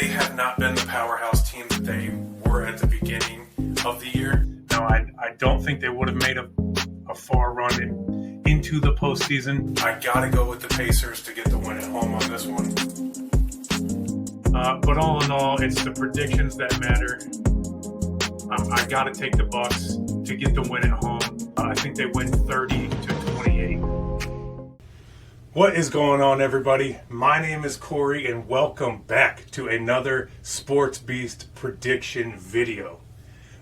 they have not been the powerhouse team that they were at the beginning of the year. Now, I don't think they would have made a far run into the postseason. I got to go with the Pacers to get the win at home on this one. But all in all, it's the predictions that matter. I got to take the Bucks to get the win at home. I think they win 30-28. What is going on, everybody? My name is Corey, and welcome back to another Sports Beast prediction video.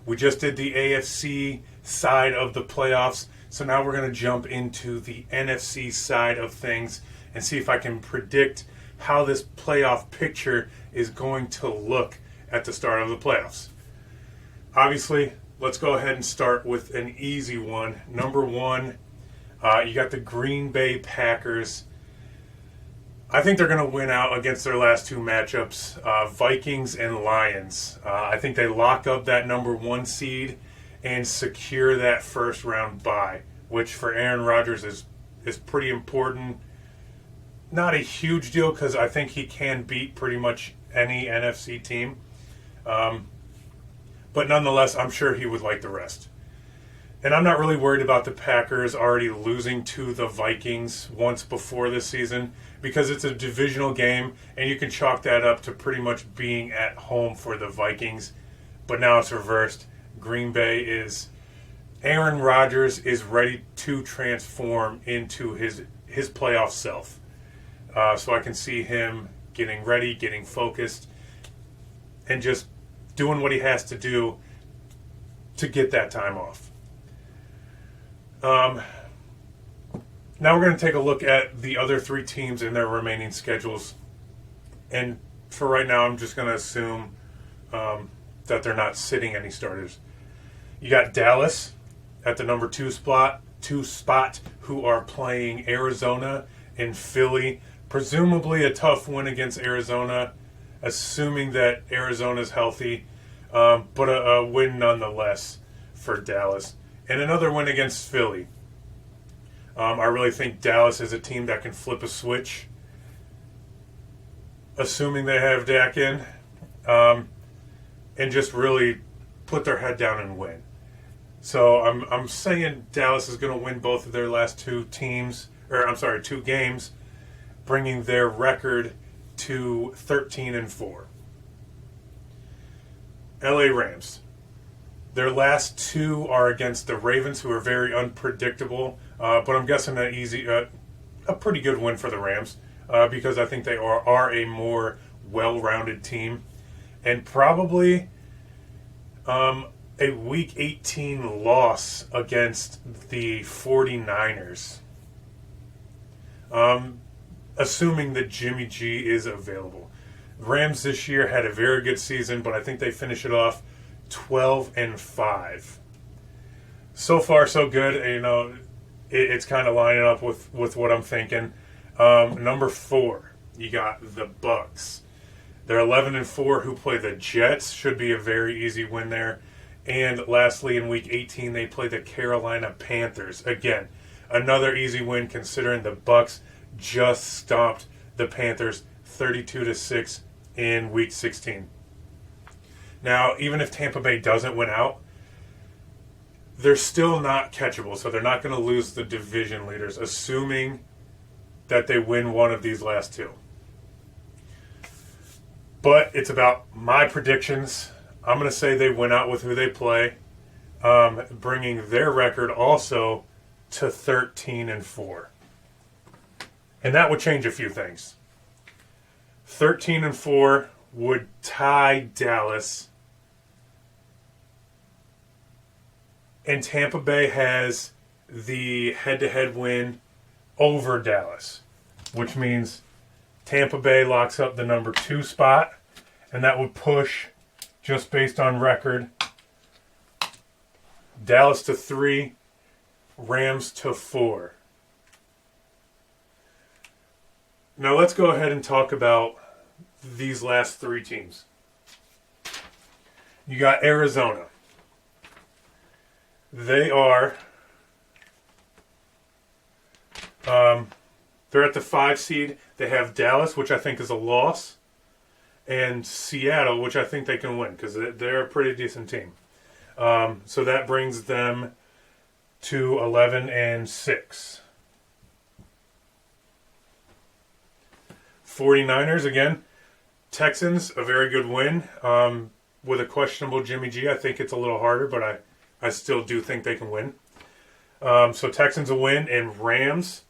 We just did the AFC side of the playoffs, so now we're going to jump into the NFC side of things and see if I can predict how this playoff picture is going to look at the start of the playoffs. Obviously, let's go ahead and start with an easy one. Number one, you got the Green Bay Packers. I think they're going to win out against their last two matchups, Vikings and Lions. I think they lock up that number one seed and secure that first round bye, which for Aaron Rodgers is pretty important. Not a huge deal because I think he can beat pretty much any NFC team. But nonetheless, I'm sure he would like the rest. And I'm not really worried about the Packers already losing to the Vikings once before this season because it's a divisional game and you can chalk that up to pretty much being at home for the Vikings. But now it's reversed. Green Bay Aaron Rodgers is ready to transform into his playoff self. So I can see him getting ready, getting focused, and just doing what he has to do to get that time off. Now we're going to take a look at the other three teams and their remaining schedules. And for right now, I'm just going to assume that they're not sitting any starters. You got Dallas at the number two spot, who are playing Arizona and Philly. Presumably a tough win against Arizona, assuming that Arizona's healthy, but a win nonetheless for Dallas. And another win against Philly. I really think Dallas is a team that can flip a switch, assuming they have Dak in, and just really put their head down and win. So I'm saying Dallas is going to win both of their last two games, bringing their record to 13-4. LA Rams. Their last two are against the Ravens, who are very unpredictable, but I'm guessing a pretty good win for the Rams because I think they are a more well-rounded team, and probably a Week 18 loss against the 49ers, assuming that Jimmy G is available. Rams this year had a very good season, but I think they finish it off 12-5. So far, so good. You know, it's kind of lining up with what I'm thinking. Number 4, you got the Bucks. They're 11-4. Who play the Jets? Should be a very easy win there. And lastly, in Week 18, they play the Carolina Panthers. Again, another easy win considering the Bucks just stomped the Panthers 32-6 in Week 16. Now, even if Tampa Bay doesn't win out, they're still not catchable, so they're not going to lose the division leaders, assuming that they win one of these last two. But it's about my predictions. I'm going to say they win out with who they play, bringing their record also to 13-4. And that would change a few things. 13-4 would tie Dallas. And Tampa Bay has the head-to-head win over Dallas, which means Tampa Bay locks up the number 2 spot, and that would push, just based on record, Dallas to 3, Rams to 4. Now let's go ahead and talk about these last three teams. You got Arizona. They are they're at the 5 seed. They have Dallas, which I think is a loss. and Seattle, which I think they can win because they're a pretty decent team. So that brings them to 11-6. 49ers, again. Texans, a very good win. With a questionable Jimmy G, I think it's a little harder, but I still do think they can win. So Texans a win, and Rams.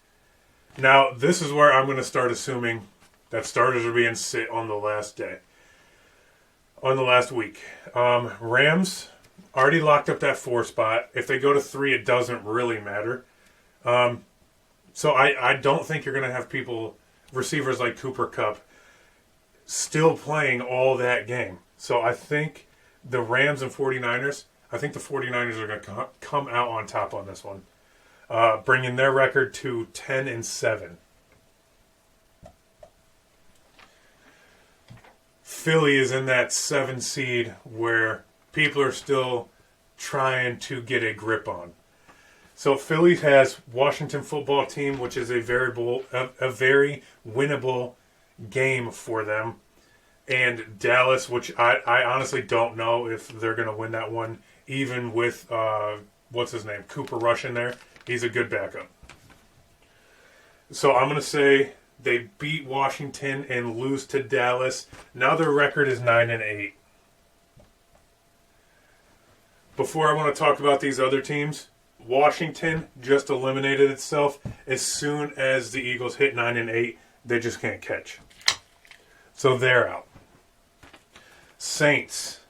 Now, this is where I'm going to start assuming that starters are being sit on the last day. On the last week. Rams already locked up that 4 spot. If they go to 3, it doesn't really matter. So I don't think you're going to have receivers like Cooper Kupp, still playing all that game. So I think the Rams and 49ers, I think the 49ers are going to come out on top on this one, bringing their record to 10-7. Philly is in that 7 seed where people are still trying to get a grip on. So Philly has Washington football team, which is a very winnable game for them. And Dallas, which I honestly don't know if they're going to win that one, even with, what's his name, Cooper Rush in there. He's a good backup. So I'm going to say they beat Washington and lose to Dallas. Now their record is 9-8. Before I want to talk about these other teams, Washington just eliminated itself. As soon as the Eagles hit 9-8, they just can't catch. So they're out. Saints.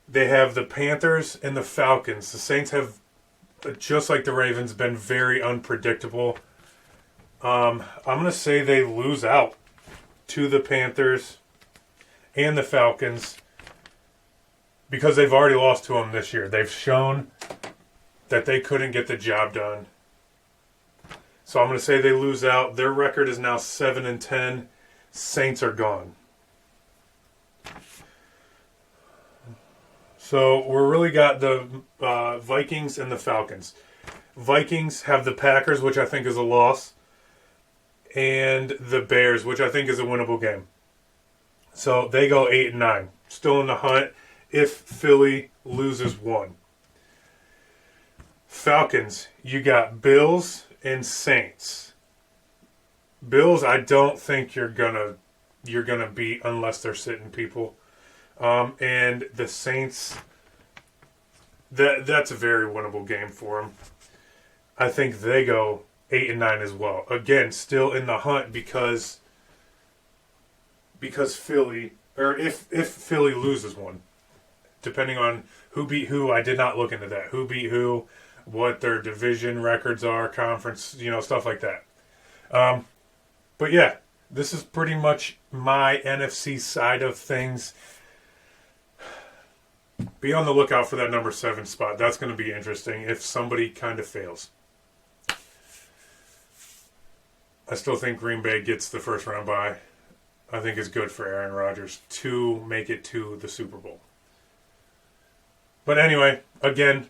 They have the Panthers and the Falcons. The Saints have, just like the Ravens, been very unpredictable. I'm going to say they lose out to the Panthers and the Falcons because they've already lost to them this year. They've shown that they couldn't get the job done. So I'm going to say they lose out. Their record is now 7-10. Saints are gone. So we really got the Vikings and the Falcons. Vikings have the Packers, which I think is a loss, and the Bears, which I think is a winnable game. So they go 8-9, still in the hunt if Philly loses one. Falcons, you got Bills and Saints. Bills, I don't think you're gonna beat unless they're sitting people. And the Saints, that's a very winnable game for them. I think they go 8-9 as well. Again, still in the hunt because Philly, or if Philly loses one, depending on who beat who. I did not look into that. Who beat who, what their division records are, conference, stuff like that. But yeah, this is pretty much my NFC side of things. Be on the lookout for that number 7 spot. That's going to be interesting if somebody kind of fails. I still think Green Bay gets the first round bye. I think it's good for Aaron Rodgers to make it to the Super Bowl. But anyway, again,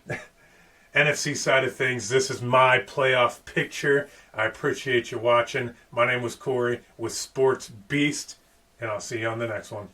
NFC side of things, this is my playoff picture. I appreciate you watching. My name was Corey with SportZ, and I'll see you on the next one.